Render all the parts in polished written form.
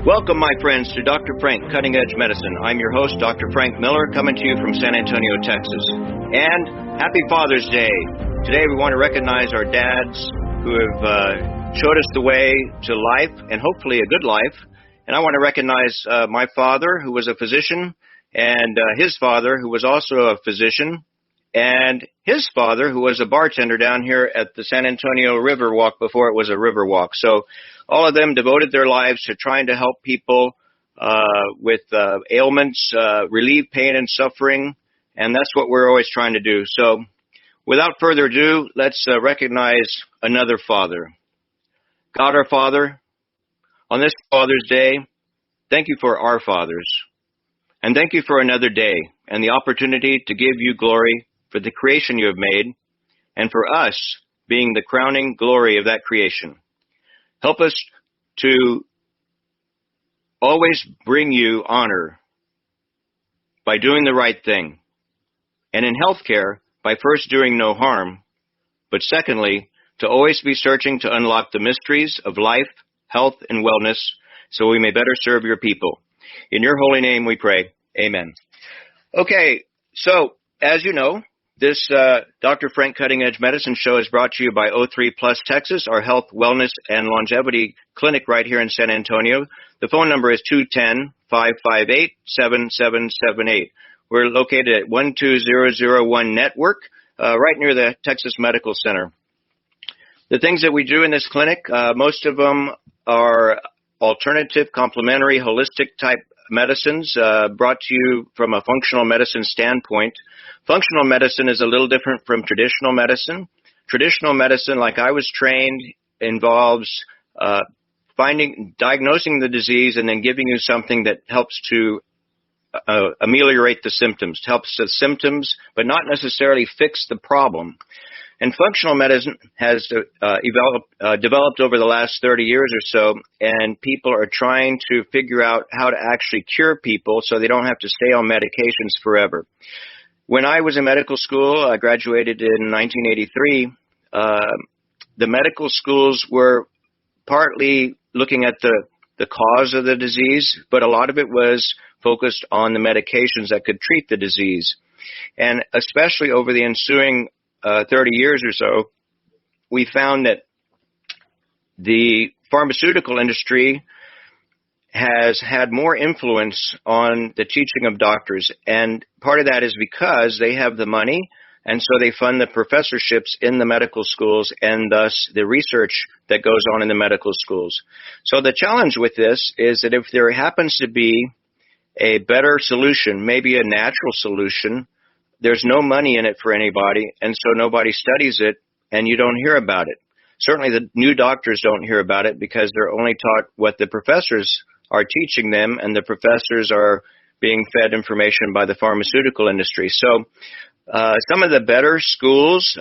Welcome, my friends, to Dr. Frank Cutting Edge Medicine. I'm your host, Dr. Frank Miller, coming to you from San Antonio, Texas. And happy Father's Day. Today we want to recognize our dads who have showed us the way to life, and hopefully a good life. And I want to recognize my father, who was a physician, and his father, who was also a physician, and his father, who was a bartender down here at the San Antonio Riverwalk before it was a Riverwalk. So all of them devoted their lives to trying to help people with ailments, relieve pain and suffering, and that's what we're always trying to do. So without further ado, let's recognize another father. God our Father, on this Father's Day, thank you for our fathers, and thank you for another day and the opportunity to give you glory for the creation you have made, and for us being the crowning glory of that creation. Help us to always bring you honor by doing the right thing, and in healthcare, by first doing no harm, but secondly, to always be searching to unlock the mysteries of life, health, and wellness, so we may better serve your people. In your holy name we pray. Amen. Okay, so as you know, this Dr. Frank Cutting Edge Medicine show is brought to you by O3 Plus Texas, our health, wellness, and longevity clinic right here in San Antonio. The phone number is 210-558-7778. We're located at 12001 Network, right near the Texas Medical Center. The things that we do in this clinic, most of them are alternative, complementary, holistic type medicines brought to you from a functional medicine standpoint. Functional medicine is a little different from traditional medicine. Traditional medicine, like I was trained, involves diagnosing the disease and then giving you something that helps to ameliorate the symptoms, helps the symptoms, but not necessarily fix the problem. And functional medicine has developed over the last 30 years or so, and people are trying to figure out how to actually cure people so they don't have to stay on medications forever. When I was in medical school, I graduated in 1983, the medical schools were partly looking at the cause of the disease, but a lot of it was focused on the medications that could treat the disease. And especially over the ensuing 30 years or so, we found that the pharmaceutical industry has had more influence on the teaching of doctors. And part of that is because they have the money, and so they fund the professorships in the medical schools and thus the research that goes on in the medical schools. So the challenge with this is that if there happens to be a better solution, maybe a natural solution, there's no money in it for anybody, and so nobody studies it, and you don't hear about it. Certainly the new doctors don't hear about it because they're only taught what the professors are teaching them, and the professors are being fed information by the pharmaceutical industry. So some of the better schools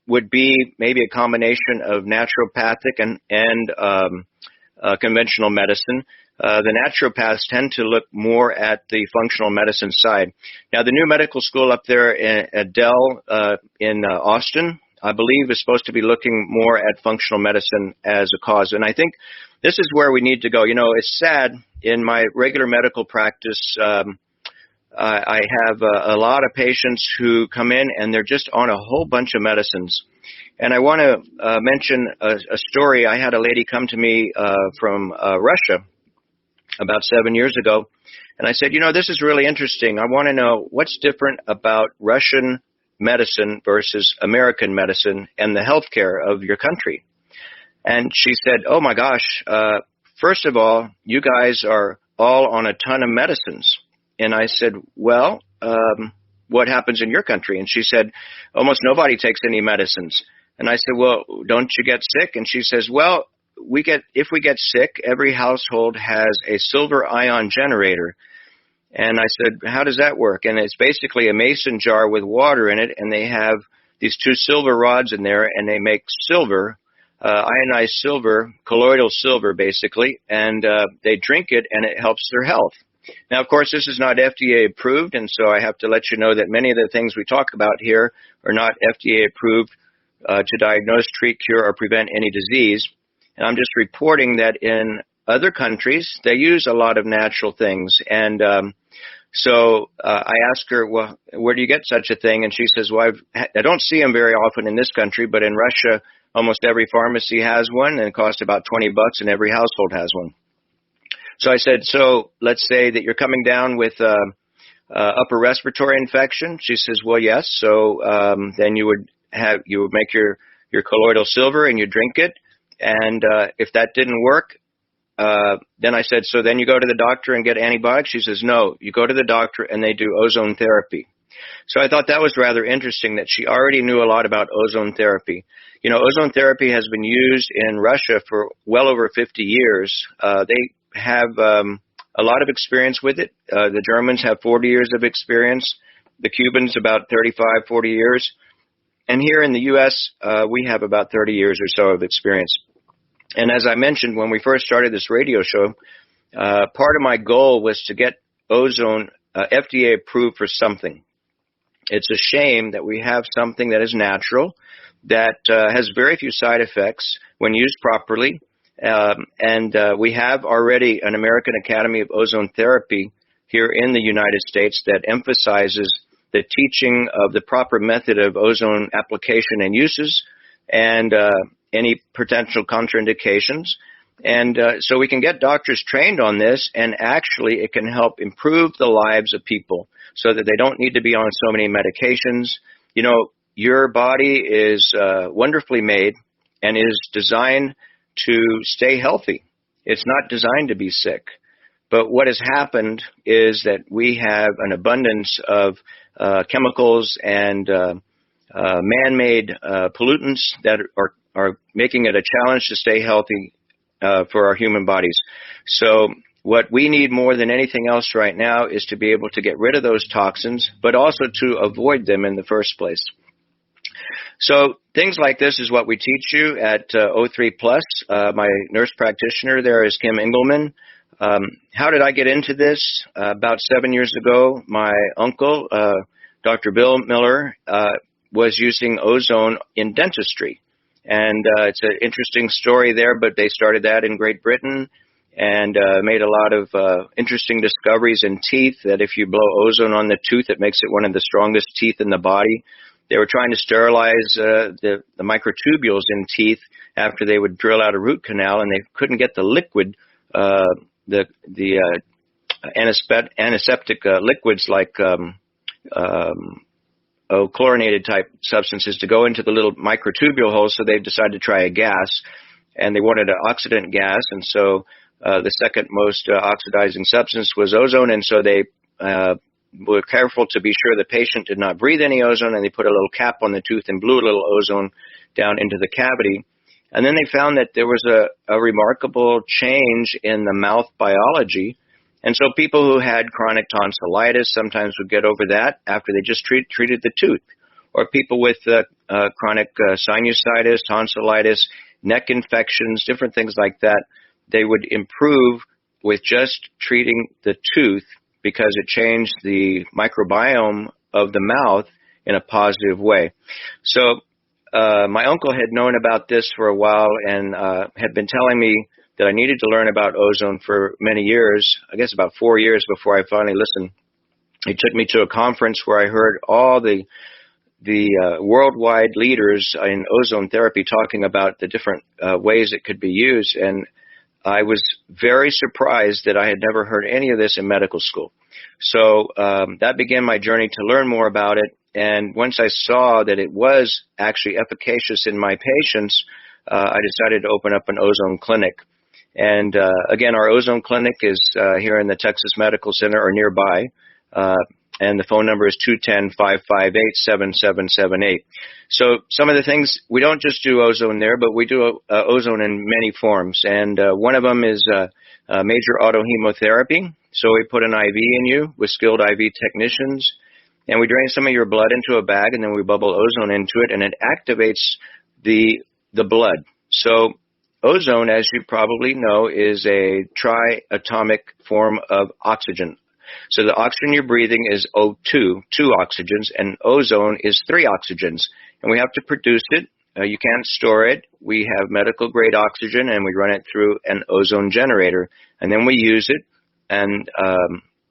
would be maybe a combination of naturopathic and conventional medicine. The naturopaths tend to look more at the functional medicine side. Now, the new medical school up there at Dell in Austin, I believe, is supposed to be looking more at functional medicine as a cause. And I think this is where we need to go. You know, it's sad. In my regular medical practice, I have a lot of patients who come in and they're just on a whole bunch of medicines. And I want to mention a story. I had a lady come to me from Russia about 7 years ago, and I said, you know, this is really interesting. I want to know what's different about Russian medicine versus American medicine and the healthcare of your country. And she said, oh my gosh, first of all, you guys are all on a ton of medicines. And I said, well, what happens in your country? And she said, almost nobody takes any medicines. And I said, well, don't you get sick? And she says, well, if we get sick, every household has a silver ion generator. And I said, how does that work? And it's basically a mason jar with water in it, and they have these two silver rods in there, and they make silver, ionized silver, colloidal silver, basically, and they drink it, and it helps their health. Now, of course, this is not FDA approved, and so I have to let you know that many of the things we talk about here are not FDA approved to diagnose, treat, cure, or prevent any disease. And I'm just reporting that in other countries, they use a lot of natural things. And so I asked her, well, where do you get such a thing? And she says, well, I don't see them very often in this country, but in Russia, almost every pharmacy has one, and it costs about $20, and every household has one. So I said, so let's say that you're coming down with upper respiratory infection. She says, well, yes. So then you would make your colloidal silver and you drink it. And if that didn't work, then I said, so then you go to the doctor and get antibiotics? She says, no, you go to the doctor and they do ozone therapy. So I thought that was rather interesting that she already knew a lot about ozone therapy. You know, ozone therapy has been used in Russia for well over 50 years. They have a lot of experience with it. The Germans have 40 years of experience. The Cubans about 35, 40 years. And here in the U.S., we have about 30 years or so of experience. And as I mentioned, when we first started this radio show, part of my goal was to get ozone FDA approved for something. It's a shame that we have something that is natural, that has very few side effects when used properly. And we have already an American Academy of Ozone Therapy here in the United States that emphasizes the teaching of the proper method of ozone application and uses, and any potential contraindications. And so we can get doctors trained on this, and actually it can help improve the lives of people so that they don't need to be on so many medications. You know, your body is wonderfully made and is designed to stay healthy. It's not designed to be sick. But what has happened is that we have an abundance of chemicals and man-made pollutants that are making it a challenge to stay healthy for our human bodies. So what we need more than anything else right now is to be able to get rid of those toxins, but also to avoid them in the first place. So things like this is what we teach you at O3 Plus. My nurse practitioner there is Kim Engelman. How did I get into this? About 7 years ago, my uncle, Dr. Bill Miller, was using ozone in dentistry. And it's an interesting story there, but they started that in Great Britain and made a lot of interesting discoveries in teeth, that if you blow ozone on the tooth, it makes it one of the strongest teeth in the body. They were trying to sterilize the microtubules in teeth after they would drill out a root canal, and they couldn't get the liquid, the antiseptic liquids like chlorinated type substances to go into the little microtubule holes, so they decided to try a gas, and they wanted an oxidant gas, and so the second most oxidizing substance was ozone, and so they were careful to be sure the patient did not breathe any ozone, and they put a little cap on the tooth and blew a little ozone down into the cavity. And then they found that there was a remarkable change in the mouth biology. And so people who had chronic tonsillitis sometimes would get over that after they just treated the tooth. Or people with chronic sinusitis, tonsillitis, neck infections, different things like that, they would improve with just treating the tooth because it changed the microbiome of the mouth in a positive way. So my uncle had known about this for a while and had been telling me that I needed to learn about ozone for many years, I guess about 4 years before I finally listened. He took me to a conference where I heard all the worldwide leaders in ozone therapy talking about the different ways it could be used, and I was very surprised that I had never heard any of this in medical school. So that began my journey to learn more about it. And once I saw that it was actually efficacious in my patients, I decided to open up an ozone clinic. And again, our ozone clinic is here in the Texas Medical Center or nearby. And the phone number is 210-558-7778. So some of the things, we don't just do ozone there, but we do ozone in many forms. And one of them is major autohemotherapy. So we put an IV in you with skilled IV technicians, and we drain some of your blood into a bag, and then we bubble ozone into it, and it activates the blood. So ozone, as you probably know, is a triatomic form of oxygen. So the oxygen you're breathing is O2, 2 oxygens, and ozone is 3 oxygens. And we have to produce it, You can't store it. We have medical grade oxygen, and we run it through an ozone generator, and then we use it. And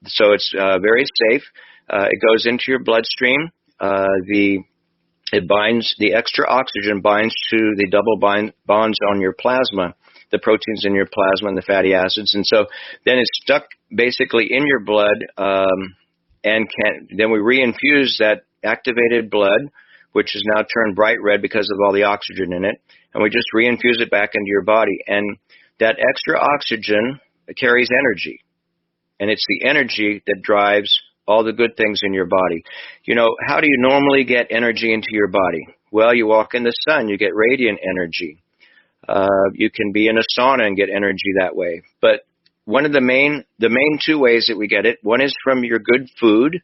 so it's very safe. It goes into your bloodstream. It binds, the extra oxygen binds to the double bonds on your plasma, the proteins in your plasma and the fatty acids, and so then it's stuck basically in your blood, and then we reinfuse that activated blood, which is now turned bright red because of all the oxygen in it, and we just reinfuse it back into your body. And that extra oxygen carries energy, and it's the energy that drives all the good things in your body. You know, how do you normally get energy into your body? Well, you walk in the sun, you get radiant energy. You can be in a sauna and get energy that way. But one of the main two ways that we get it, one is from your good food,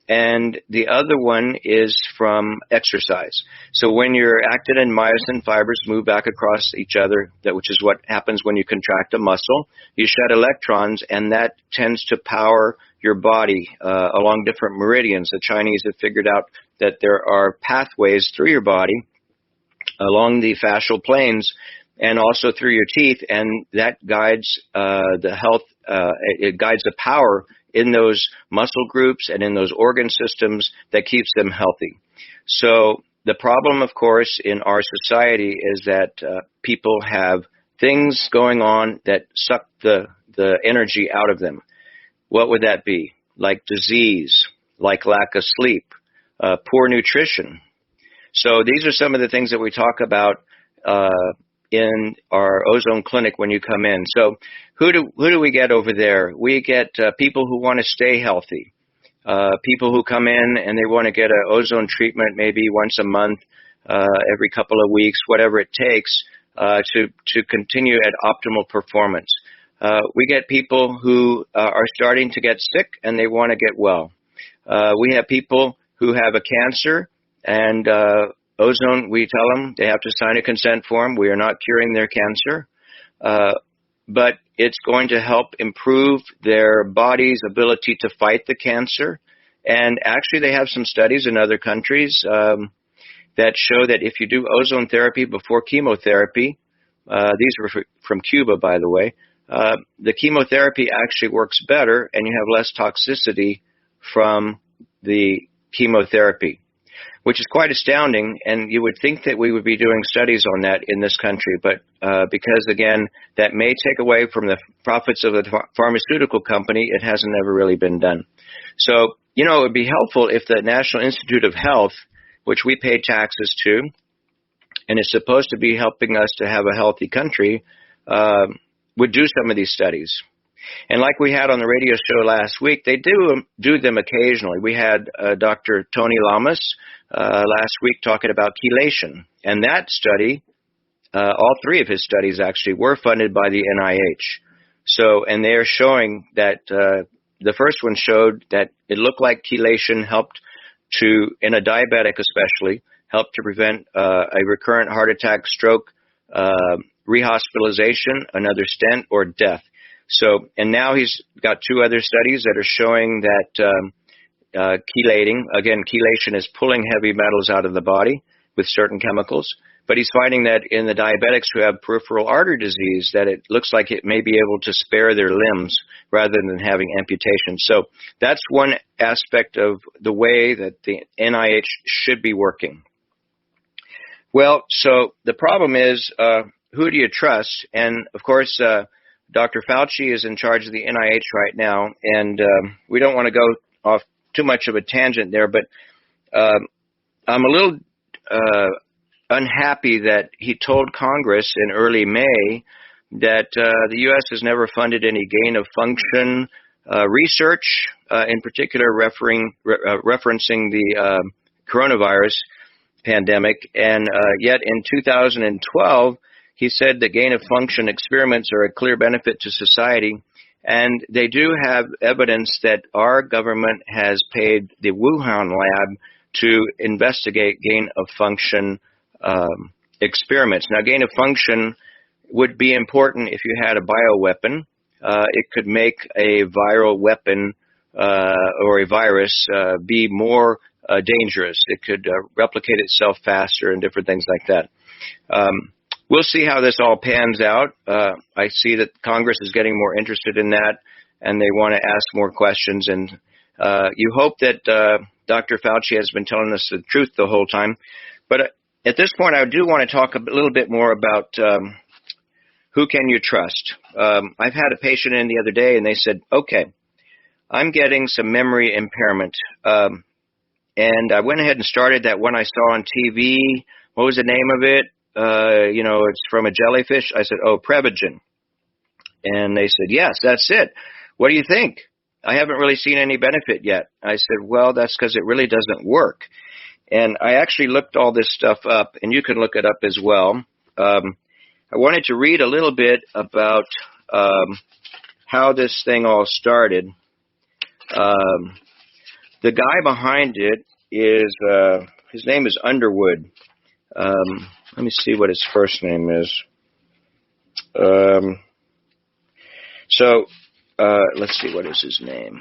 and the other one is from exercise. So when your actin and myosin fibers move back across each other, which is what happens when you contract a muscle, you shed electrons, and that tends to power your body along different meridians. The Chinese have figured out that there are pathways through your body along the fascial planes and also through your teeth, and that guides the health, it guides the power in those muscle groups and in those organ systems that keeps them healthy. So the problem, of course, in our society is that people have things going on that suck the energy out of them. What would that be? Like disease, like lack of sleep, poor nutrition. So these are some of the things that we talk about in our ozone clinic when you come in. So who do we get over there? We get people who want to stay healthy, people who come in and they want to get an ozone treatment maybe once a month, every couple of weeks, whatever it takes to continue at optimal performance. We get people who are starting to get sick and they want to get well. We have people who have a cancer, and ozone, we tell them they have to sign a consent form. We are not curing their cancer, but it's going to help improve their body's ability to fight the cancer. And actually, they have some studies in other countries that show that if you do ozone therapy before chemotherapy, these were from Cuba, by the way, the chemotherapy actually works better, and you have less toxicity from the chemotherapy, which is quite astounding. And you would think that we would be doing studies on that in this country, but because, again, that may take away from the profits of the pharmaceutical company, it hasn't ever really been done. So, you know, it would be helpful if the National Institute of Health, which we pay taxes to, and is supposed to be helping us to have a healthy country, would do some of these studies. And like we had on the radio show last week, they do them occasionally. We had Dr. Tony Lamas last week talking about chelation. And that study, all three of his studies actually, were funded by the NIH. So, and they are showing that the first one showed that it looked like chelation helped to, in a diabetic especially, helped to prevent a recurrent heart attack, stroke, rehospitalization, another stent, or death. So, and now he's got two other studies that are showing that chelating, again, chelation is pulling heavy metals out of the body with certain chemicals, but he's finding that in the diabetics who have peripheral artery disease, that it looks like it may be able to spare their limbs rather than having amputation. So that's one aspect of the way that the NIH should be working. Well, so the problem is, who do you trust? And, of course, Dr. Fauci is in charge of the NIH right now, and we don't want to go off too much of a tangent there, but I'm a little unhappy that he told Congress in early May that the U.S. has never funded any gain-of-function research, in particular referencing the coronavirus pandemic, and yet in 2012, he said that gain-of-function experiments are a clear benefit to society, and they do have evidence that our government has paid the Wuhan lab to investigate gain-of-function experiments. Now, gain-of-function would be important if you had a bioweapon. It could make a viral weapon or a virus be more dangerous. It could replicate itself faster and different things like that. We'll see how this all pans out. I see that Congress is getting more interested in that, and they want to ask more questions. And you hope that Dr. Fauci has been telling us the truth the whole time. But at this point, I do want to talk a little bit more about who can you trust. I've had a patient in the other day, and they said, okay, I'm getting some memory impairment. And I went ahead and started that one I saw on TV. What was the name of it? It's from a jellyfish. I said, Prevagen. And they said, yes, that's it. What do you think? I haven't really seen any benefit yet. I said, well, that's because it really doesn't work. And I actually looked all this stuff up, and you can look it up as well. I wanted to read a little bit about how this thing all started. The guy behind it is, his name is Underwood. Let me see what his first name is. Let's see, what is his name?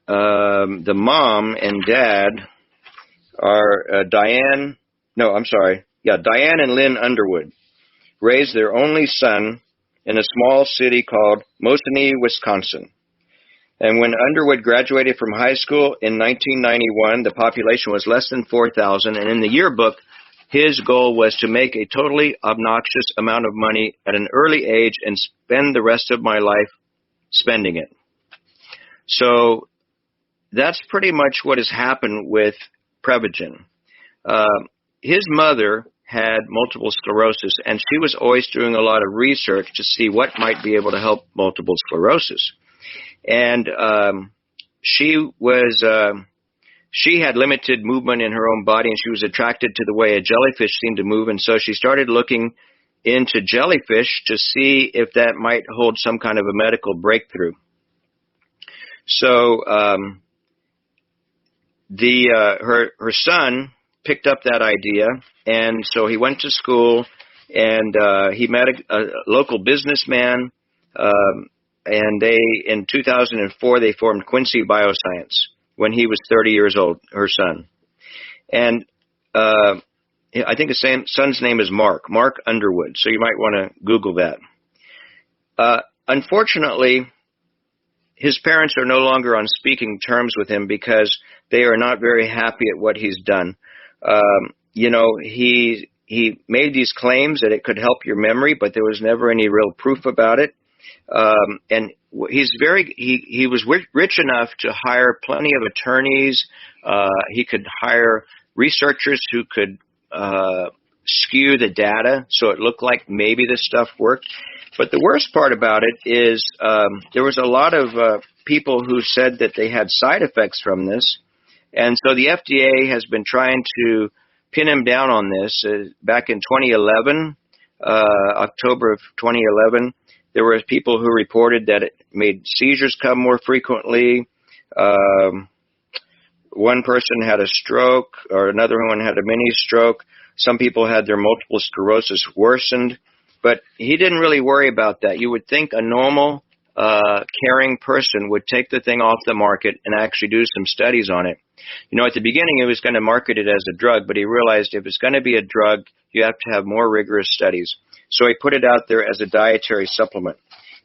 The mom and dad are Diane and Lynn Underwood. Raised their only son in a small city called Mosinee, Wisconsin. And when Underwood graduated from high school in 1991, the population was less than 4,000. And in the yearbook, his goal was to make a totally obnoxious amount of money at an early age and spend the rest of my life spending it. So that's pretty much what has happened with Prevagen. His mother had multiple sclerosis, and she was always doing a lot of research to see what might be able to help multiple sclerosis. And she had limited movement in her own body, and she was attracted to the way a jellyfish seemed to move, and so she started looking into jellyfish to see if that might hold some kind of a medical breakthrough. So her son picked up that idea, and so he went to school, and he met a local businessman, and in 2004, they formed Quincy Bioscience when he was 30 years old, her son. And I think his son's name is Mark Underwood, so you might want to Google that. Unfortunately, his parents are no longer on speaking terms with him because they are not very happy at what he's done. He made these claims that it could help your memory, but there was never any real proof about it. And he was rich enough to hire plenty of attorneys. He could hire researchers who could skew the data so it looked like maybe this stuff worked. But the worst part about it is there was a lot of people who said that they had side effects from this. And so the FDA has been trying to pin him down on this. Back in 2011, October of 2011, there were people who reported that it made seizures come more frequently. One person had a stroke, or another one had a mini stroke. Some people had their multiple sclerosis worsened. But he didn't really worry about that. You would think a normal, caring person would take the thing off the market and actually do some studies on it. At the beginning, he was going to market it as a drug, but he realized if it's going to be a drug, you have to have more rigorous studies. So he put it out there as a dietary supplement.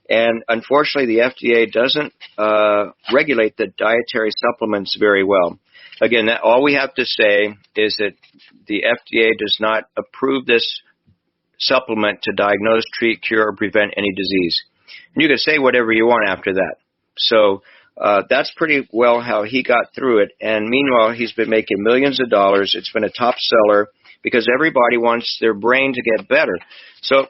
And unfortunately, the FDA doesn't regulate the dietary supplements very well. Again, all we have to say is that the FDA does not approve this supplement to diagnose, treat, cure, or prevent any disease. And you can say whatever you want after that. So that's pretty well how he got through it. And meanwhile, he's been making millions of dollars. It's been a top seller because everybody wants their brain to get better. So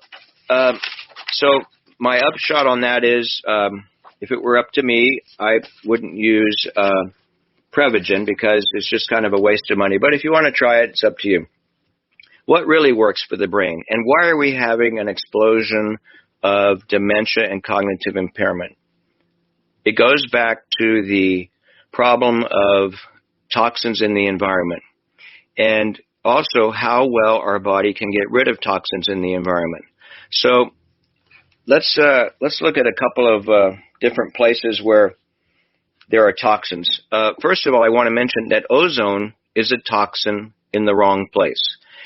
my upshot on that is, if it were up to me, I wouldn't use Prevagen because it's just kind of a waste of money. But if you want to try it, it's up to you. What really works for the brain? And why are we having an explosion of dementia and cognitive impairment? It goes back to the problem of toxins in the environment, and also how well our body can get rid of toxins in the environment. So let's look at a couple of different places where there are toxins. First of all, I want to mention that ozone is a toxin in the wrong place.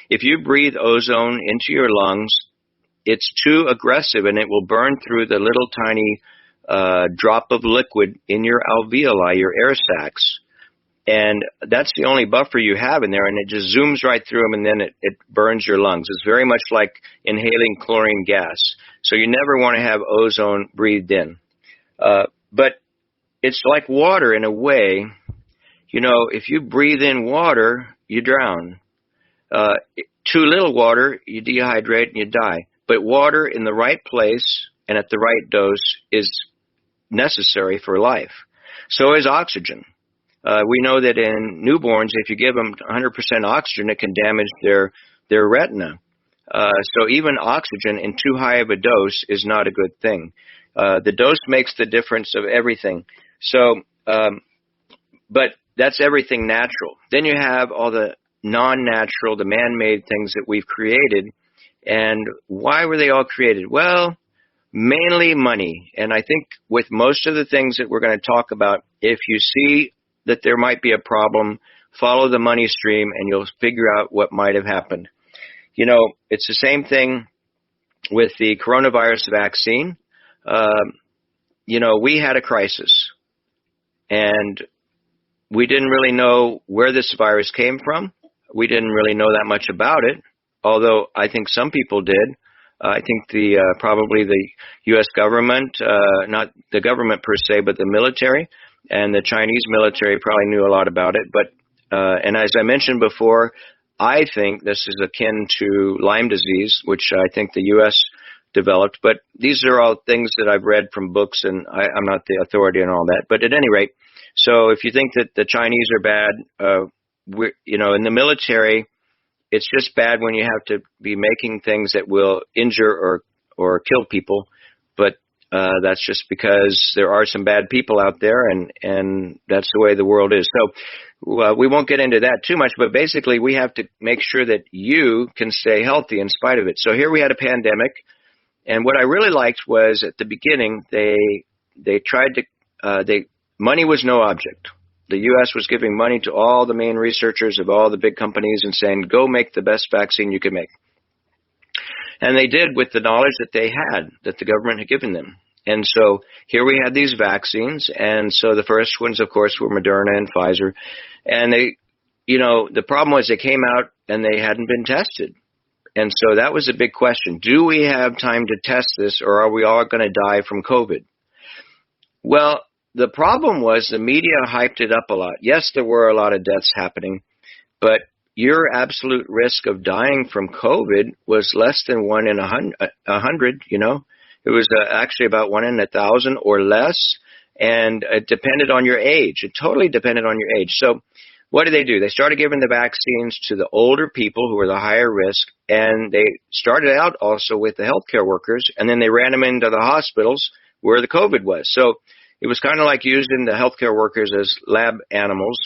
If you breathe ozone into your lungs, it's too aggressive and it will burn through the little tiny drop of liquid in your alveoli, your air sacs. And that's the only buffer you have in there, and it just zooms right through them, and then it burns your lungs. It's very much like inhaling chlorine gas. So you never want to have ozone breathed in. But it's like water in a way. You know, if you breathe in water, you drown. Too little water, you dehydrate and you die. But water in the right place and at the right dose is necessary for life. So is oxygen. We know that in newborns, if you give them 100% oxygen, it can damage their retina. So even oxygen in too high of a dose is not a good thing. The dose makes the difference of everything. So, but that's everything natural. Then you have all the non-natural, the man-made things that we've created. And why were they all created? Well, mainly money. And I think with most of the things that we're going to talk about, if you see that there might be a problem, follow the money stream and you'll figure out what might have happened. You know, it's the same thing with the coronavirus vaccine. You know, we had a crisis and we didn't really know where this virus came from. We didn't really know that much about it, although I think some people did. I think probably the U.S. government, not the government per se, but the military and the Chinese military probably knew a lot about it. But and as I mentioned before, I think this is akin to Lyme disease, which I think the U.S. developed. But these are all things that I've read from books, and I'm not the authority on all that. But at any rate, so if you think that the Chinese are bad, you know, in the military, it's just bad when you have to be making things that will injure or kill people. But that's just because there are some bad people out there, and that's the way the world is. So we won't get into that too much, but basically we have to make sure that you can stay healthy in spite of it. So here we had a pandemic, and what I really liked was at the beginning they tried to money was no object. The U.S. was giving money to all the main researchers of all the big companies and saying, go make the best vaccine you can make. And they did with the knowledge that they had, that the government had given them. And so here we had these vaccines. And so the first ones, of course, were Moderna and Pfizer. And they, you know, the problem was they came out and they hadn't been tested. And so that was a big question. Do we have time to test this, or are we all going to die from COVID? Well, the problem was the media hyped it up a lot. Yes, there were a lot of deaths happening, but your absolute risk of dying from COVID was less than 1 in 100, you know. It was actually about 1 in 1,000 or less, and it depended on your age. It totally depended on your age. So what did they do? They started giving the vaccines to the older people who were the higher risk, and they started out also with the healthcare workers, and then they ran them into the hospitals where the COVID was. So it was kind of like using the healthcare workers as lab animals,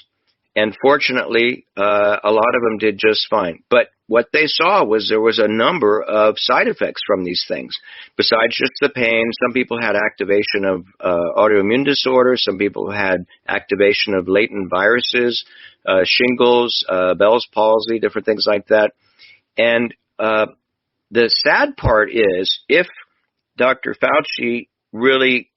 and fortunately, a lot of them did just fine. But what they saw was there was a number of side effects from these things. Besides just the pain, some people had activation of autoimmune disorders, some people had activation of latent viruses, shingles, Bell's palsy, different things like that. And the sad part is, if Dr. Fauci really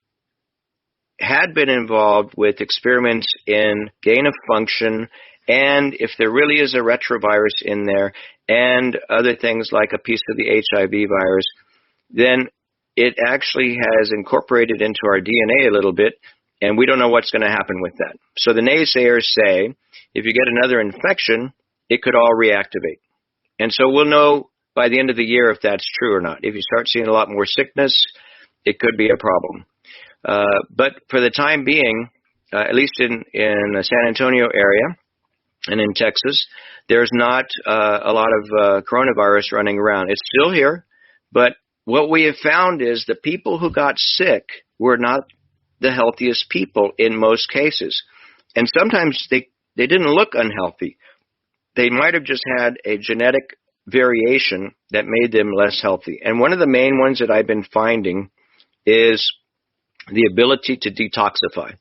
had been involved with experiments in gain of function, and if there really is a retrovirus in there and other things like a piece of the HIV virus, then it actually has incorporated into our DNA a little bit, and we don't know what's going to happen with that. So the naysayers say if you get another infection, it could all reactivate. And so we'll know by the end of the year if that's true or not. If you start seeing a lot more sickness, it could be a problem. But for the time being, at least in the San Antonio area and in Texas, there's not a lot of coronavirus running around. It's still here, but what we have found is the people who got sick were not the healthiest people in most cases. And sometimes they didn't look unhealthy. They might have just had a genetic variation that made them less healthy. And one of the main ones that I've been finding is the ability to detoxify.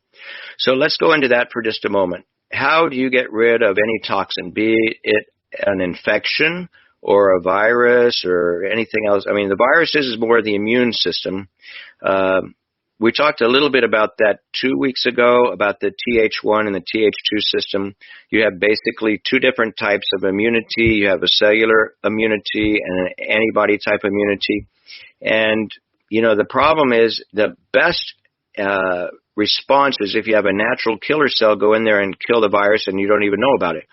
So let's go into that for just a moment. How do you get rid of any toxin, be it an infection or a virus or anything else. I mean, the viruses is more the immune system. We talked a little bit about that 2 weeks ago, about the Th1 and the Th2 system. You have basically two different types of immunity. You have a cellular immunity and an antibody type immunity. And, you know, the problem is the best response is if you have a natural killer cell go in there and kill the virus and you don't even know about it.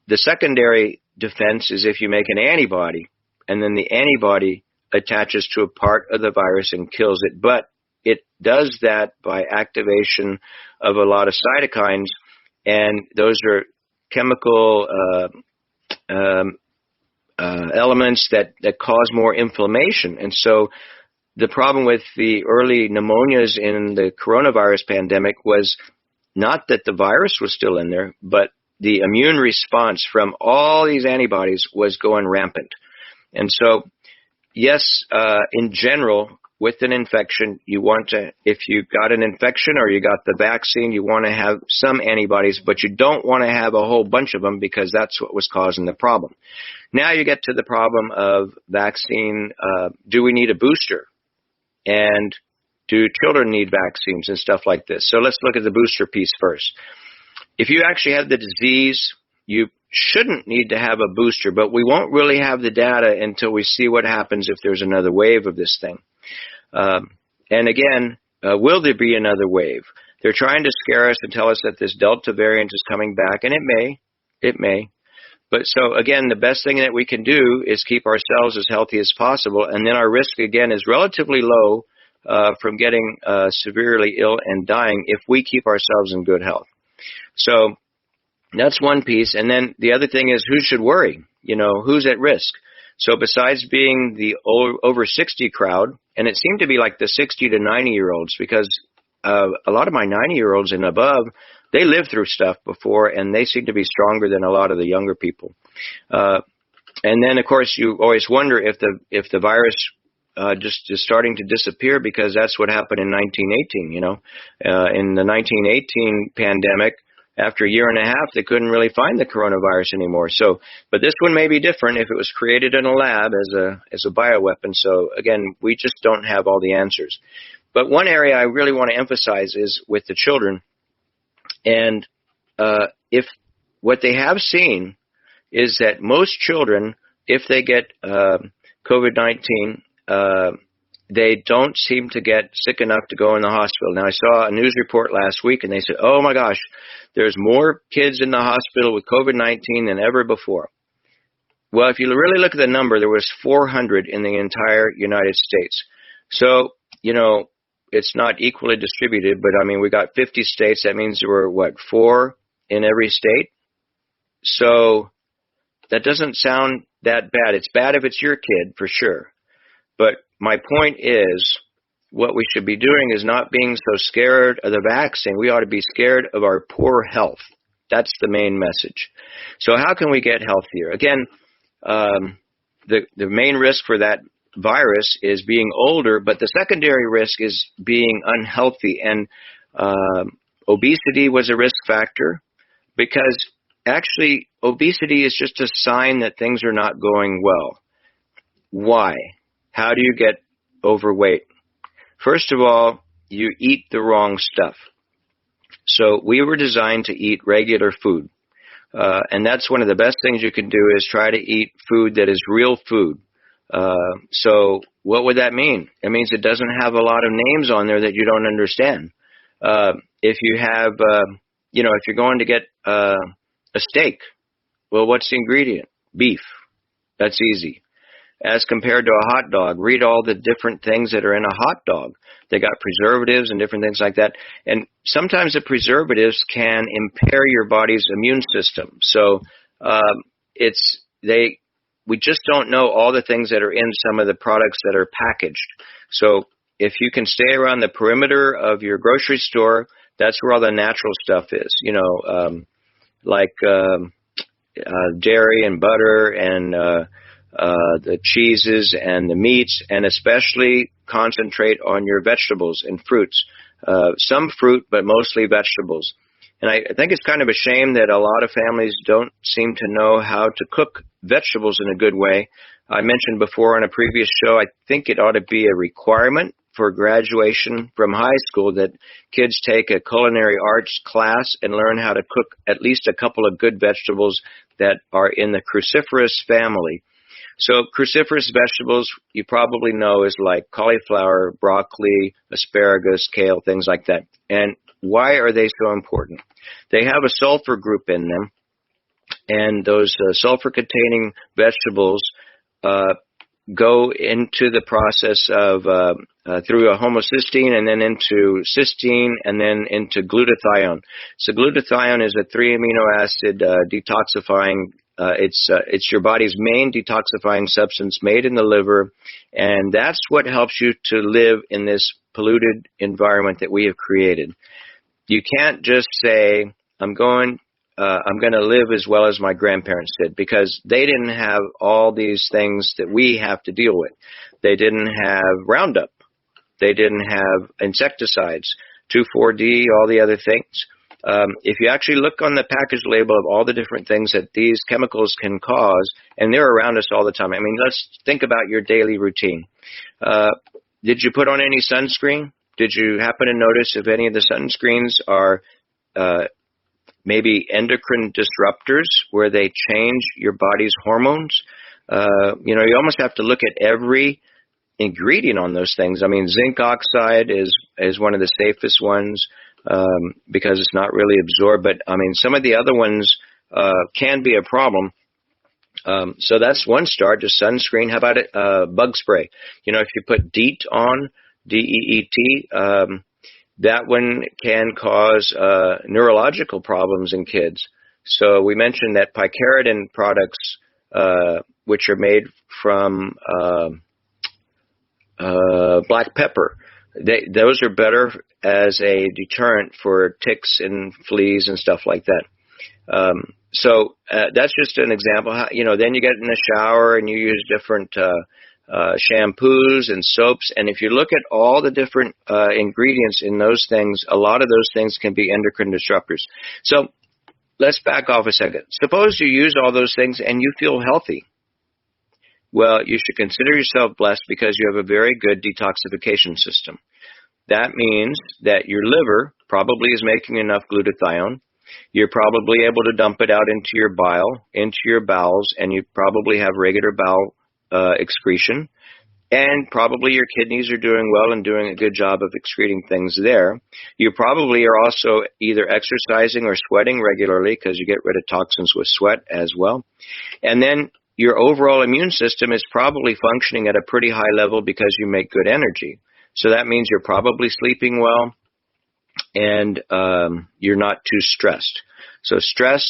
The secondary defense is if you make an antibody, and then the antibody attaches to a part of the virus and kills it. But it does that by activation of a lot of cytokines, and those are chemical elements that cause more inflammation. And so the problem with the early pneumonias in the coronavirus pandemic was not that the virus was still in there, but the immune response from all these antibodies was going rampant. And so, yes, in general, with an infection, you want to, if you got an infection or you got the vaccine, you want to have some antibodies, but you don't want to have a whole bunch of them because that's what was causing the problem. Now you get to the problem of vaccine. Do we need a booster? And do children need vaccines and stuff like this? So let's look at the booster piece first. If you actually have the disease, you shouldn't need to have a booster, but we won't really have the data until we see what happens if there's another wave of this thing. And again, will there be another wave? They're trying to scare us and tell us that this Delta variant is coming back, and it may. But so again, the best thing that we can do is keep ourselves as healthy as possible, and then our risk again is relatively low from getting severely ill and dying if we keep ourselves in good health. So that's one piece. And then the other thing is who should worry? You know, who's at risk? So besides being the over 60 crowd, and it seemed to be like the 60 to 90-year-olds, because a lot of my 90-year-olds and above, they lived through stuff before, and they seem to be stronger than a lot of the younger people. And then, of course, you always wonder if the virus just is starting to disappear, because that's what happened in 1918, you know. In the 1918 pandemic, after a year and a half, they couldn't really find the coronavirus anymore. So, but this one may be different if it was created in a lab as a bioweapon. So again, we just don't have all the answers. But one area I really want to emphasize is with the children. And if what they have seen is that most children, if they get COVID-19, they don't seem to get sick enough to go in the hospital. Now, I saw a news report last week, and they said, oh, my gosh, there's more kids in the hospital with COVID-19 than ever before. Well, if you really look at the number, there was 400 in the entire United States. So, you know, it's not equally distributed, but, I mean, we got 50 states. That means there were, 4 in every state? So that doesn't sound that bad. It's bad if it's your kid, for sure. But my point is, what we should be doing is not being so scared of the vaccine. We ought to be scared of our poor health. That's the main message. So how can we get healthier? Again, the main risk for that virus is being older, but the secondary risk is being unhealthy. And obesity was a risk factor, because actually obesity is just a sign that things are not going well. Why? How do you get overweight? First of all, you eat the wrong stuff. So we were designed to eat regular food. And that's one of the best things you can do, is try to eat food that is real food. So what would that mean? It means it doesn't have a lot of names on there that you don't understand. If you have, if you're going to get a steak, well, what's the ingredient? Beef. That's easy. As compared to a hot dog, read all the different things that are in a hot dog. They got preservatives and different things like that. And sometimes the preservatives can impair your body's immune system. So we just don't know all the things that are in some of the products that are packaged. So if you can stay around the perimeter of your grocery store, that's where all the natural stuff is. You know, like dairy and butter and the cheeses and the meats, and especially concentrate on your vegetables and fruits. Some fruit, but mostly vegetables. And I think it's kind of a shame that a lot of families don't seem to know how to cook vegetables in a good way. I mentioned before on a previous show, I think it ought to be a requirement for graduation from high school that kids take a culinary arts class and learn how to cook at least a couple of good vegetables that are in the cruciferous family. So cruciferous vegetables, you probably know, is like cauliflower, broccoli, asparagus, kale, things like that. And why are they so important? They have a sulfur group in them, and those sulfur-containing vegetables go into the process of through a homocysteine and then into cysteine and then into glutathione. So glutathione is a 3-amino acid detoxifying. It's your body's main detoxifying substance made in the liver, and that's what helps you to live in this polluted environment that we have created. You can't just say, I'm going to live as well as my grandparents did, because they didn't have all these things that we have to deal with. They didn't have Roundup. They didn't have insecticides, 2,4-D, all the other things. If you actually look on the package label of all the different things that these chemicals can cause, and they're around us all the time. I mean, let's think about your daily routine. Did you put on any sunscreen? Did you happen to notice if any of the sunscreens are maybe endocrine disruptors where they change your body's hormones? You almost have to look at every ingredient on those things. I mean, zinc oxide is one of the safest ones because it's not really absorbed. But, I mean, some of the other ones can be a problem. So that's one start, just sunscreen. How about it? Bug spray. If you put DEET on, DEET, that one can cause neurological problems in kids. So we mentioned that picaridin products, which are made from black pepper, those are better as a deterrent for ticks and fleas and stuff like that. So that's just an example. Then you get in the shower and you use different shampoos and soaps, and if you look at all the different ingredients in those things, a lot of those things can be endocrine disruptors. So let's back off a second. Suppose you use all those things and you feel healthy. Well, you should consider yourself blessed because you have a very good detoxification system. That means that your liver probably is making enough glutathione. You're probably able to dump it out into your bile, into your bowels, and you probably have regular bowel excretion, and probably your kidneys are doing well and doing a good job of excreting things there. You probably are also either exercising or sweating regularly because you get rid of toxins with sweat as well. And then your overall immune system is probably functioning at a pretty high level because you make good energy. So that means you're probably sleeping well and you're not too stressed. So stress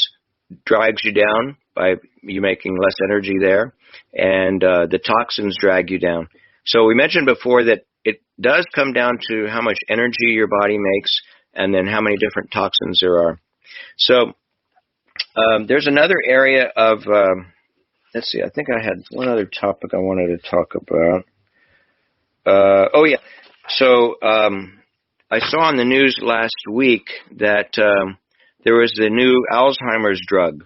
drags you down by you making less energy there, and the toxins drag you down. So we mentioned before that it does come down to how much energy your body makes and then how many different toxins there are. So there's another area of, let's see, I think I had one other topic I wanted to talk about. So I saw on the news last week that there was the new Alzheimer's drug.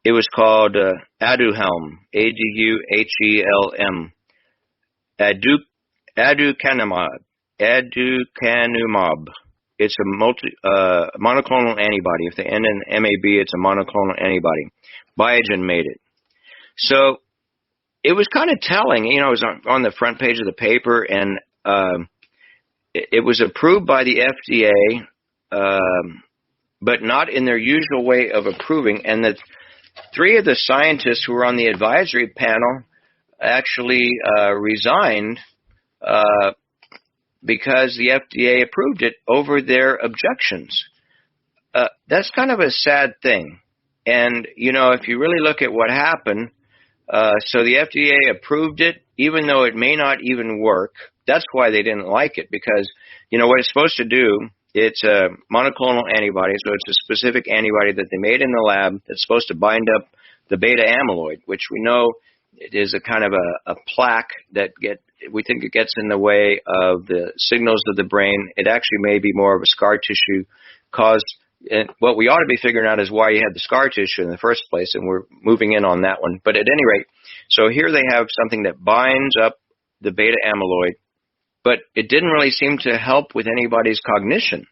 It was called Aduhelm, Aduhelm, aducanumab. It's a monoclonal antibody. If they end in MAB, it's a monoclonal antibody. Biogen made it. So it was kind of telling. It was on the front page of the paper, and it was approved by the FDA, but not in their usual way of approving. And the three of the scientists who were on the advisory panel actually resigned because the FDA approved it over their objections. That's kind of a sad thing. And, if you really look at what happened, so the FDA approved it, even though it may not even work. That's why they didn't like it, because, what it's supposed to do, it's a monoclonal antibody, so it's a specific antibody that they made in the lab that's supposed to bind up the beta amyloid, which we know it is a kind of a plaque that we think it gets in the way of the signals of the brain. It actually may be more of a scar tissue caused. And what we ought to be figuring out is why you had the scar tissue in the first place, and we're moving in on that one. But at any rate, so here they have something that binds up the beta amyloid, but it didn't really seem to help with anybody's cognition.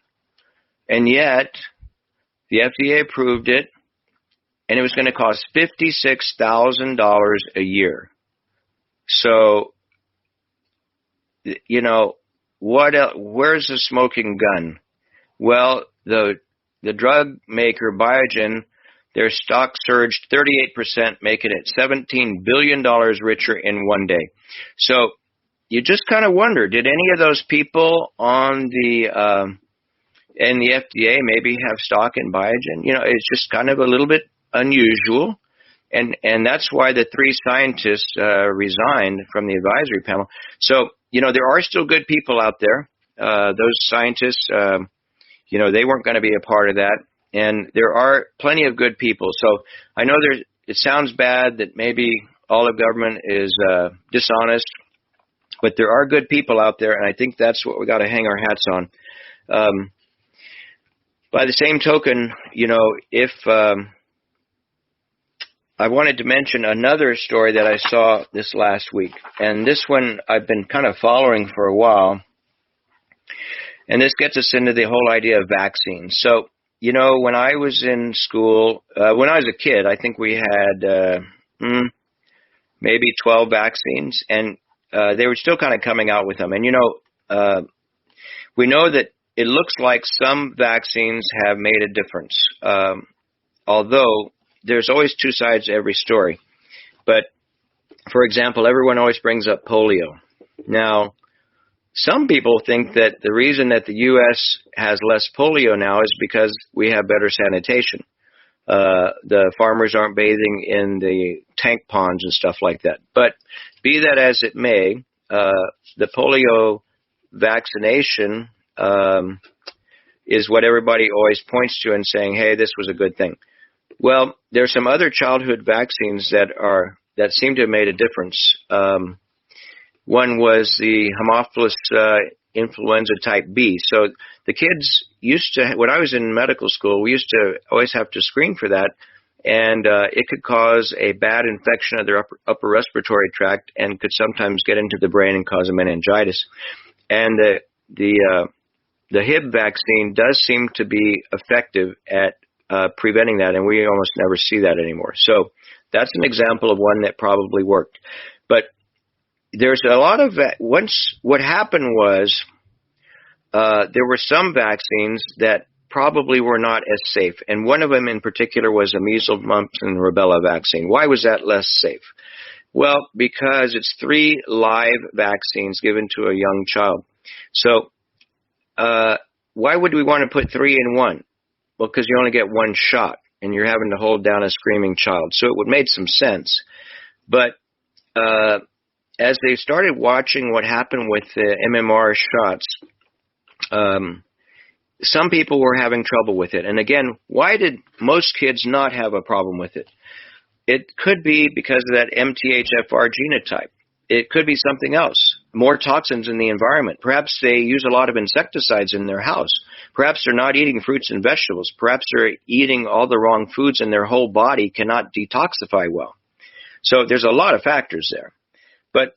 And yet, the FDA approved it, and it was going to cost $56,000 a year. So, you know, what else, where's the smoking gun? Well, the drug maker Biogen, their stock surged 38%, making it $17 billion richer in one day. So you just kind of wonder, did any of those people on the in the FDA maybe have stock in Biogen? You know, it's just kind of a little bit unusual. And that's why the three scientists resigned from the advisory panel. So, you know, there are still good people out there. Those scientists, you know, they weren't going to be a part of that. And there are plenty of good people. So I know it sounds bad that maybe all of government is dishonest, but there are good people out there, and I think that's what we got to hang our hats on. By the same token, you know, if I wanted to mention another story that I saw this last week, and this one I've been kind of following for a while, and this gets us into the whole idea of vaccines. So, you know, when I was in school, when I was a kid, I think we had maybe 12 vaccines, and they were still kind of coming out with them. And, you know, we know that it looks like some vaccines have made a difference, although there's always two sides to every story. But, for example, everyone always brings up polio. Now, some people think that the reason that the U.S. has less polio now is because we have better sanitation. The farmers aren't bathing in the tank ponds and stuff like that. But be that as it may, the polio vaccination is what everybody always points to and saying, hey, this was a good thing. Well, there's some other childhood vaccines that seem to have made a difference. One was the Haemophilus influenza type B. So the kids used to, when I was in medical school, we used to always have to screen for that, and it could cause a bad infection of their upper respiratory tract and could sometimes get into the brain and cause a meningitis. And the Hib vaccine does seem to be effective at preventing that, and we almost never see that anymore. So that's an example of one that probably worked. But there's a lot of what happened was there were some vaccines that probably were not as safe, and one of them in particular was a measles, mumps, and rubella vaccine. Why was that less safe? Well, because it's 3 live vaccines given to a young child. So why would we want to put 3 in one? Well, because you only get one shot, and you're having to hold down a screaming child. So it would make some sense. But as they started watching what happened with the MMR shots, some people were having trouble with it. And again, why did most kids not have a problem with it? It could be because of that MTHFR genotype. It could be something else, more toxins in the environment. Perhaps they use a lot of insecticides in their house. Perhaps they're not eating fruits and vegetables. Perhaps they're eating all the wrong foods and their whole body cannot detoxify well. So there's a lot of factors there. But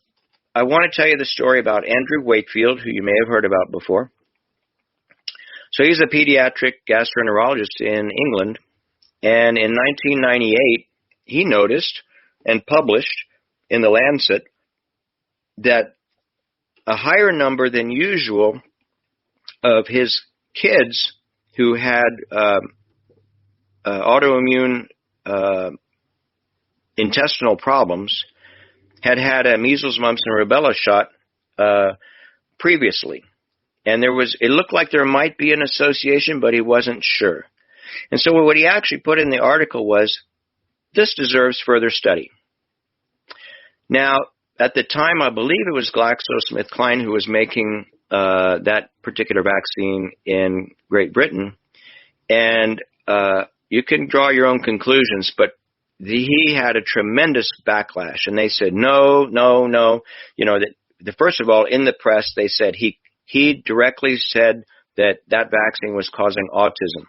I want to tell you the story about Andrew Wakefield, who you may have heard about before. So he's a pediatric gastroenterologist in England, and in 1998, he noticed and published in The Lancet that a higher number than usual of his kids who had autoimmune intestinal problems had a measles, mumps, and rubella shot previously. And it looked like there might be an association, but he wasn't sure. And so what he actually put in the article was, this deserves further study. Now, at the time, I believe it was GlaxoSmithKline who was making that particular vaccine in Great Britain. And you can draw your own conclusions, but he had a tremendous backlash. And they said, no, you know, that first of all, in the press, they said he directly said that vaccine was causing autism.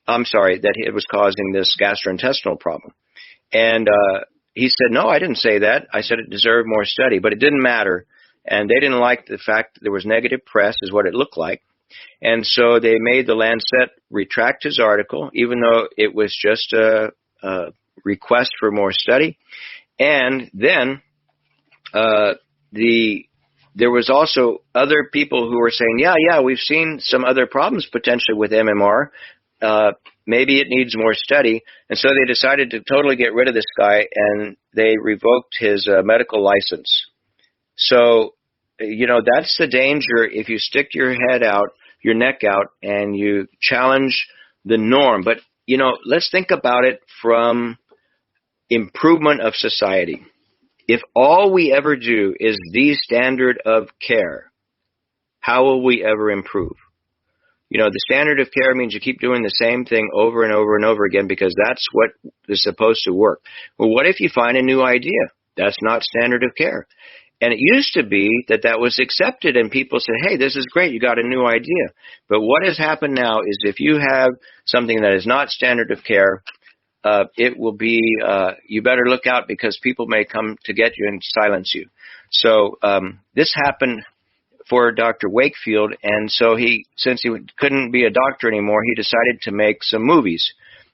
I'm sorry, that it was causing this gastrointestinal problem. And he said, no, I didn't say that. I said it deserved more study, but it didn't matter. And they didn't like the fact that there was negative press, is what it looked like. And so they made the Lancet retract his article, even though it was just a request for more study. And then there was also other people who were saying, yeah, we've seen some other problems potentially with MMR. Maybe it needs more study. And so they decided to totally get rid of this guy, and they revoked his medical license. So, that's the danger if you stick your neck out, and you challenge the norm. But, let's think about it from improvement of society. If all we ever do is the standard of care, how will we ever improve? The standard of care means you keep doing the same thing over and over and over again because that's what is supposed to work. Well, what if you find a new idea? That's not standard of care. And it used to be that was accepted, and people said, hey, this is great, you got a new idea. But what has happened now is if you have something that is not standard of care, it will be, you better look out because people may come to get you and silence you. So this happened for Dr. Wakefield, and so since he couldn't be a doctor anymore, he decided to make some movies.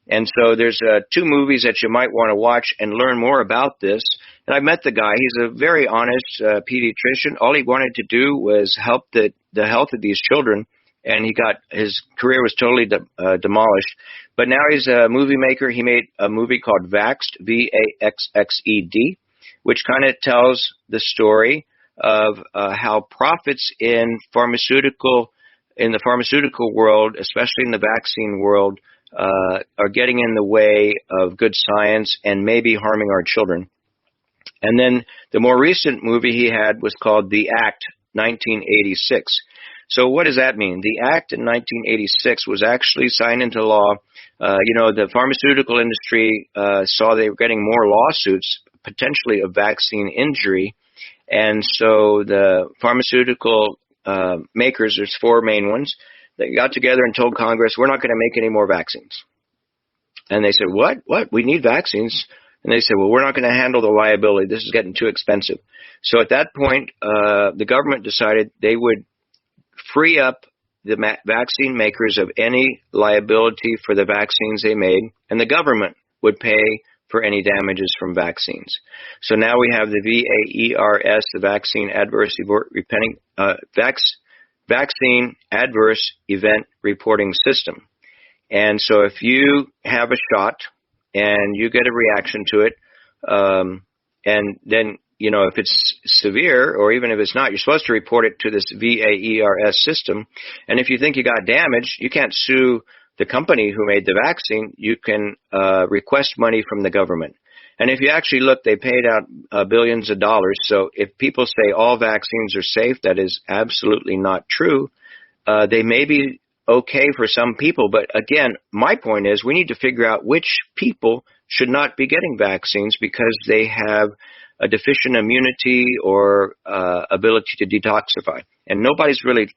And so there's 2 movies that you might want to watch and learn more about this. And I met the guy. He's a very honest pediatrician. All he wanted to do was help the health of these children, and his career was totally demolished. But now he's a movie maker. He made a movie called Vaxxed, V-A-X-X-E-D, which kind of tells the story of how profits in the pharmaceutical world, especially in the vaccine world, are getting in the way of good science and maybe harming our children. And then the more recent movie he had was called The Act, 1986. So what does that mean? The Act in 1986 was actually signed into law. The pharmaceutical industry saw they were getting more lawsuits, potentially of vaccine injury. And so the pharmaceutical makers, there's 4 main ones, they got together and told Congress, we're not going to make any more vaccines. And they said, what? We need vaccines. And they said, well, we're not going to handle the liability. This is getting too expensive. So at that point, the government decided they would free up the vaccine makers of any liability for the vaccines they made, and the government would pay for any damages from vaccines. So now we have the VAERS, the Vaccine Adverse Event Reporting System. And so if you have a shot and you get a reaction to it, and then, if it's severe or even if it's not, you're supposed to report it to this VAERS system. And if you think you got damage, you can't sue the company who made the vaccine. You can request money from the government. And if you actually look, they paid out billions of dollars. So if people say all vaccines are safe, that is absolutely not true. They may be okay for some people. But again, my point is we need to figure out which people should not be getting vaccines because they have a deficient immunity or ability to detoxify. And nobody's really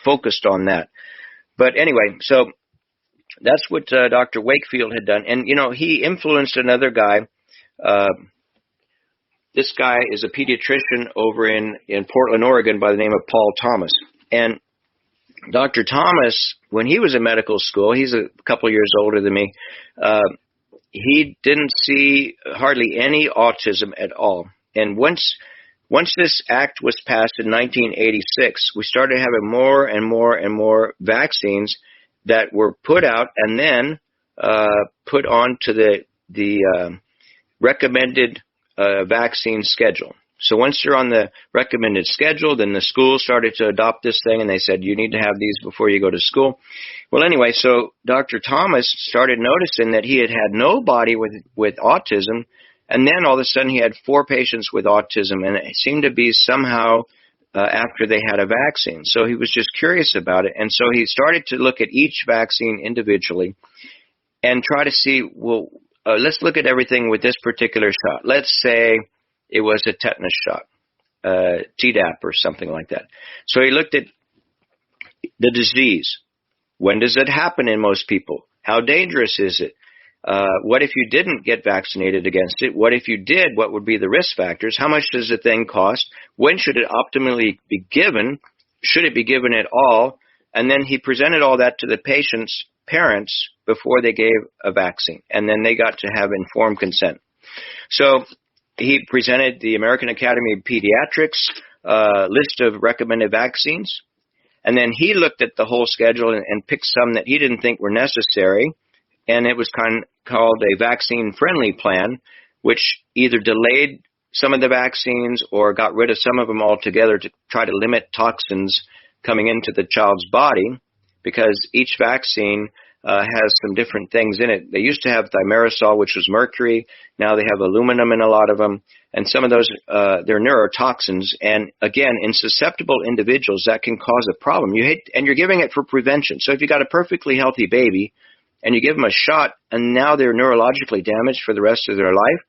focused on that. But anyway, so that's what Dr. Wakefield had done. And, he influenced another guy. This guy is a pediatrician over in Portland, Oregon by the name of Paul Thomas. And Dr. Thomas, when he was in medical school, he's a couple years older than me, he didn't see hardly any autism at all. And once this act was passed in 1986, we started having more and more and more vaccines that were put out and then put onto the recommended vaccine schedule. So once you're on the recommended schedule, then the school started to adopt this thing, and they said, you need to have these before you go to school. Well, anyway, so Dr. Thomas started noticing that he had nobody with autism, and then all of a sudden he had 4 patients with autism, and it seemed to be somehow after they had a vaccine. So he was just curious about it, and so he started to look at each vaccine individually and try to see, well, let's look at everything with this particular shot. Let's say it was a tetanus shot. Tdap or something like that. So he looked at the disease. When does it happen in most people? How dangerous is it? What if you didn't get vaccinated against it? What if you did? What would be the risk factors? How much does the thing cost? When should it optimally be given? Should it be given at all? And then he presented all that to the patient's parents before they gave a vaccine. And then they got to have informed consent. So he presented the American Academy of Pediatrics list of recommended vaccines. And then he looked at the whole schedule and picked some that he didn't think were necessary. And it was called a vaccine-friendly plan, which either delayed some of the vaccines or got rid of some of them altogether to try to limit toxins coming into the child's body, because each vaccine has some different things in it. They used to have thimerosal, which was mercury. Now they have aluminum in a lot of them. And some of those, they're neurotoxins. And again, in susceptible individuals, that can cause a problem. And you're giving it for prevention. So if you got a perfectly healthy baby and you give them a shot and now they're neurologically damaged for the rest of their life,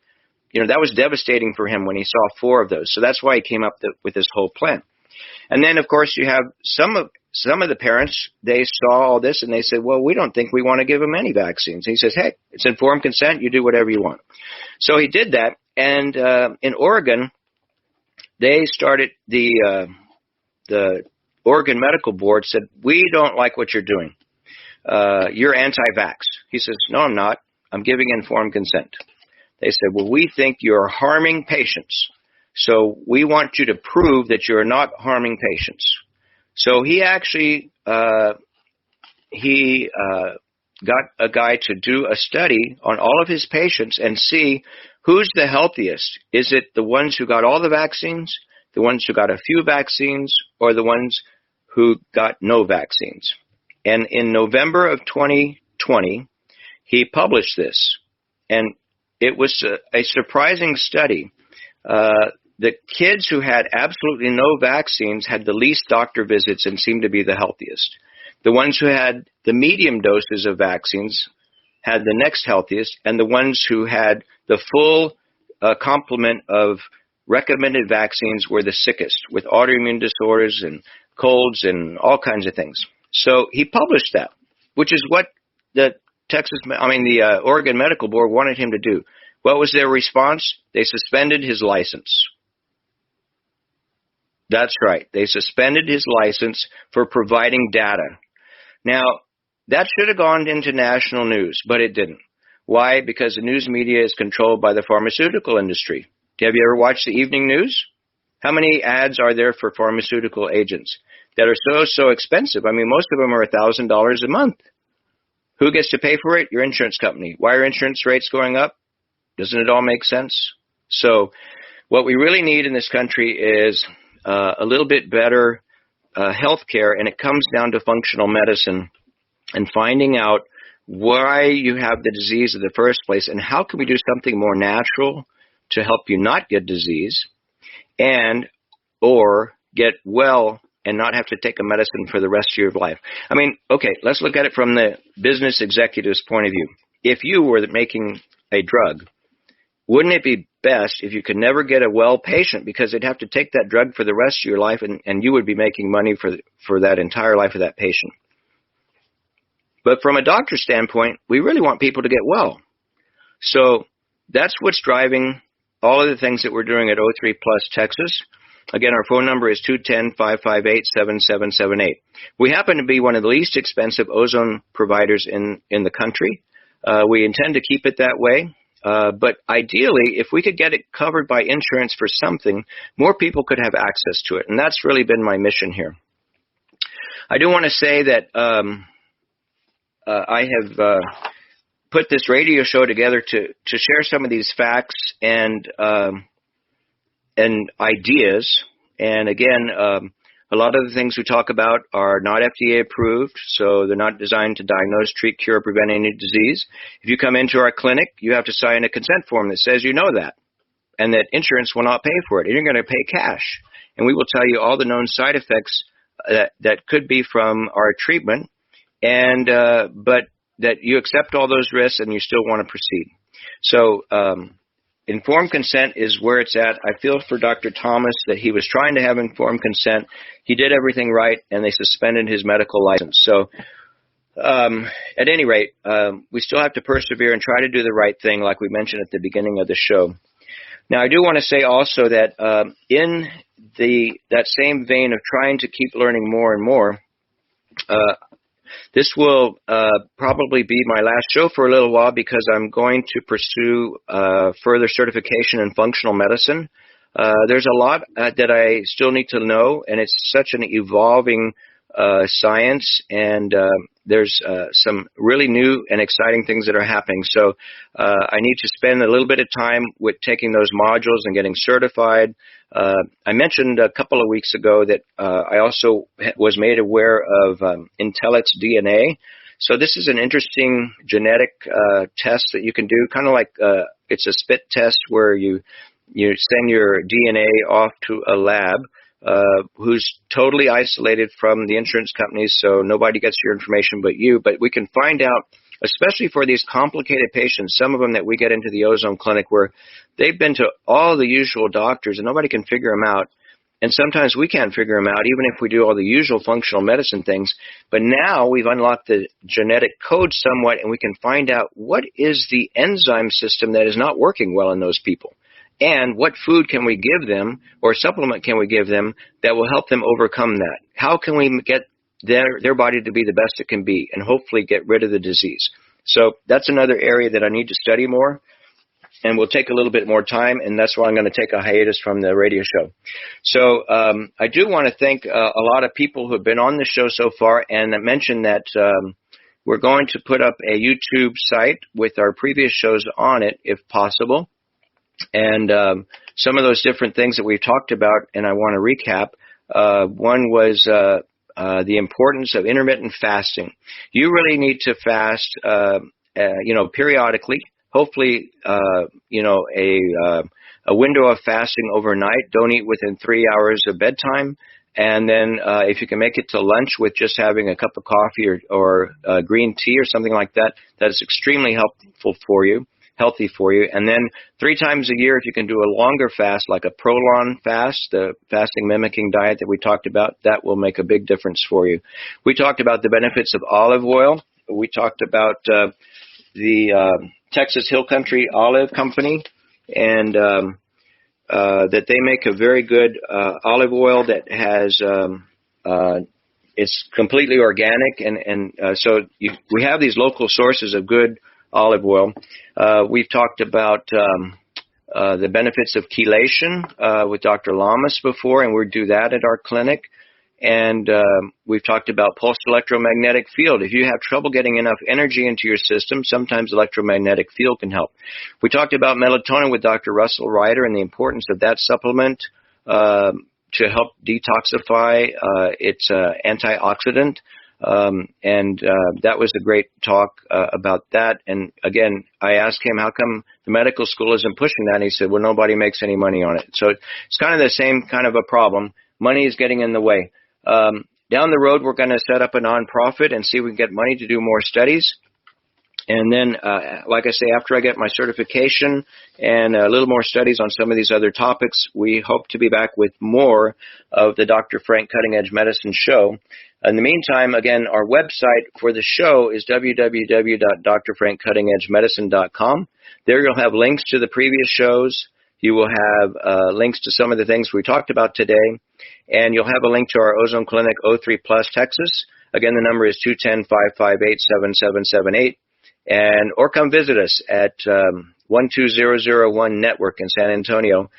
that was devastating for him when he saw 4 of those. So that's why he came up with this whole plan. And then, of course, you have some of the parents, they saw all this and they said, well, we don't think we want to give them any vaccines. And he says, hey, it's informed consent. You do whatever you want. So he did that. And in Oregon, they started the Oregon Medical Board said, we don't like what you're doing. You're anti-vax. He says, no, I'm not. I'm giving informed consent. They said, well, we think you're harming patients. So we want you to prove that you're not harming patients. So he actually got a guy to do a study on all of his patients and see who's the healthiest. Is it the ones who got all the vaccines, the ones who got a few vaccines, or the ones who got no vaccines? And in November of 2020, he published this. And it was a surprising study. The kids who had absolutely no vaccines had the least doctor visits and seemed to be the healthiest. The ones who had the medium doses of vaccines had the next healthiest, and the ones who had the full complement of recommended vaccines were the sickest, with autoimmune disorders and colds and all kinds of things. So he published that, which is what the Oregon Medical Board wanted him to do. What was their response? They suspended his license. That's right. They suspended his license for providing data. Now, that should have gone into national news, but it didn't. Why? Because the news media is controlled by the pharmaceutical industry. Have you ever watched the evening news? How many ads are there for pharmaceutical agents that are so expensive? I mean, most of them are $1,000 a month. Who gets to pay for it? Your insurance company. Why are insurance rates going up? Doesn't it all make sense? So what we really need in this country is a little bit better health care, and it comes down to functional medicine and finding out why you have the disease in the first place and how can we do something more natural to help you not get disease and or get well and not have to take a medicine for the rest of your life. I mean, okay, let's look at it from the business executive's point of view. If you were making a drug, wouldn't it be best if you could never get a well patient because they'd have to take that drug for the rest of your life and you would be making money for that entire life of that patient? But from a doctor's standpoint, we really want people to get well. So that's what's driving all of the things that we're doing at O3 Plus Texas. Again, our phone number is 210-558-7778. We happen to be one of the least expensive ozone providers in the country. We intend to keep it that way. But ideally, if we could get it covered by insurance for something, more people could have access to it. And that's really been my mission here. I do want to say that I have put this radio show together to share some of these facts and ideas. And again, a lot of the things we talk about are not FDA approved, so they're not designed to diagnose, treat, cure, or prevent any disease. If you come into our clinic, you have to sign a consent form that says you know that, and that insurance will not pay for it, and you're going to pay cash. And we will tell you all the known side effects that could be from our treatment, and but that you accept all those risks and you still want to proceed. So informed consent is where it's at. I feel for Dr. Thomas that he was trying to have informed consent. He did everything right, and they suspended his medical license. So at any rate, we still have to persevere and try to do the right thing, like we mentioned at the beginning of the show. Now, I do want to say also that in that same vein of trying to keep learning more and more, this will probably be my last show for a little while because I'm going to pursue further certification in functional medicine. There's a lot that I still need to know, and it's such an evolving science, and there's some really new and exciting things that are happening. So I need to spend a little bit of time with taking those modules and getting certified. I mentioned a couple of weeks ago that I also was made aware of Intellex DNA. So this is an interesting genetic test that you can do, kind of like it's a spit test where you send your DNA off to a lab who's totally isolated from the insurance companies, so nobody gets your information but you. But we can find out, especially for these complicated patients, some of them that we get into the Ozone Clinic where they've been to all the usual doctors and nobody can figure them out. And sometimes we can't figure them out, even if we do all the usual functional medicine things. But now we've unlocked the genetic code somewhat, and we can find out what is the enzyme system that is not working well in those people. And what food can we give them or supplement can we give them that will help them overcome that? How can we get their body to be the best it can be and hopefully get rid of the disease? So that's another area that I need to study more, and will take a little bit more time, and that's why I'm going to take a hiatus from the radio show. So I do want to thank a lot of people who have been on the show so far, and I mentioned that we're going to put up a YouTube site with our previous shows on it, if possible. And some of those different things that we've talked about, and I want to recap. One was the importance of intermittent fasting. You really need to fast, periodically. Hopefully, a window of fasting overnight. Don't eat within 3 hours of bedtime. And then if you can make it to lunch with just having a cup of coffee or green tea or something like that, that is extremely healthy for you. And then 3 times a year, if you can do a longer fast, like a Prolon fast, the fasting mimicking diet that we talked about, that will make a big difference for you. We talked about the benefits of olive oil. We talked about the Texas Hill Country Olive Company, and that they make a very good olive oil that has it's completely organic, and so we have these local sources of good olive oil. We've talked about the benefits of chelation with Dr. Lamas before, and we do that at our clinic. And we've talked about pulsed electromagnetic field. If you have trouble getting enough energy into your system, sometimes electromagnetic field can help. We talked about melatonin with Dr. Russell Ryder and the importance of that supplement to help detoxify. It's antioxidant. And that was a great talk about that. And again, I asked him, how come the medical school isn't pushing that? And he said, well, nobody makes any money on it. So it's kind of the same kind of a problem. Money is getting in the way. Down the road, we're going to set up a nonprofit and see if we can get money to do more studies. And then, like I say, after I get my certification and a little more studies on some of these other topics, we hope to be back with more of the Dr. Frank Cutting Edge Medicine show. In the meantime, again, our website for the show is www.drfrankcuttingedgemedicine.com. There you'll have links to the previous shows. You will have links to some of the things we talked about today. And you'll have a link to our Ozone Clinic O3 Plus Texas. Again, the number is 210-558-7778. Or come visit us at 12001 Network in San Antonio.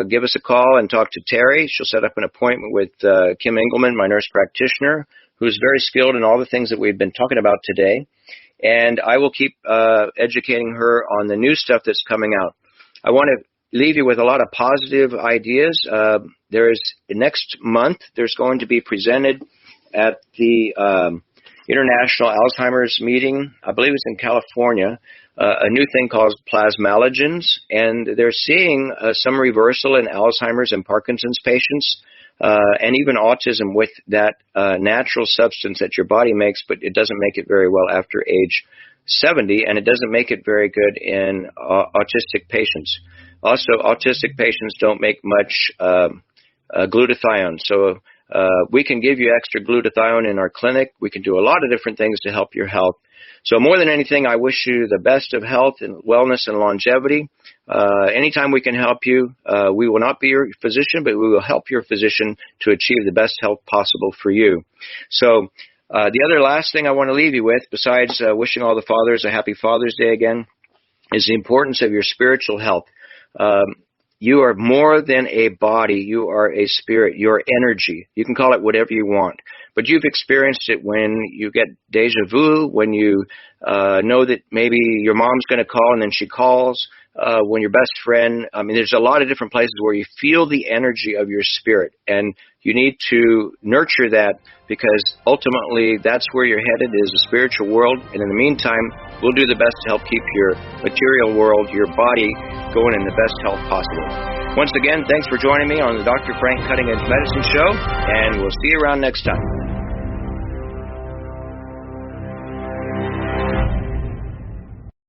Give us a call and talk to Terry. She'll set up an appointment with Kim Engelman, my nurse practitioner, who's very skilled in all the things that we've been talking about today. And I will keep educating her on the new stuff that's coming out. I want to leave you with a lot of positive ideas. Next month, there's going to be presented at the International Alzheimer's meeting, I believe it's in California, a new thing called plasmalogens, and they're seeing some reversal in Alzheimer's and Parkinson's patients, and even autism with that natural substance that your body makes, but it doesn't make it very well after age 70, and it doesn't make it very good in autistic patients. Also, autistic patients don't make much glutathione. So we can give you extra glutathione in our clinic. We can do a lot of different things to help your health. So more than anything, I wish you the best of health and wellness and longevity. Anytime we can help you, we will not be your physician, but we will help your physician to achieve the best health possible for you. So the other last thing I want to leave you with, besides wishing all the fathers a happy Father's Day again, is the importance of your spiritual health. You are more than a body. You are a spirit. You're energy. You can call it whatever you want. But you've experienced it when you get deja vu, when you know that maybe your mom's going to call and then she calls, when your best friend, there's a lot of different places where you feel the energy of your spirit. And you need to nurture that, because ultimately that's where you're headed, is the spiritual world. And in the meantime, we'll do the best to help keep your material world, your body, going in the best health possible. Once again, thanks for joining me on the Dr. Frank Cutting Edge Medicine Show, and we'll see you around next time.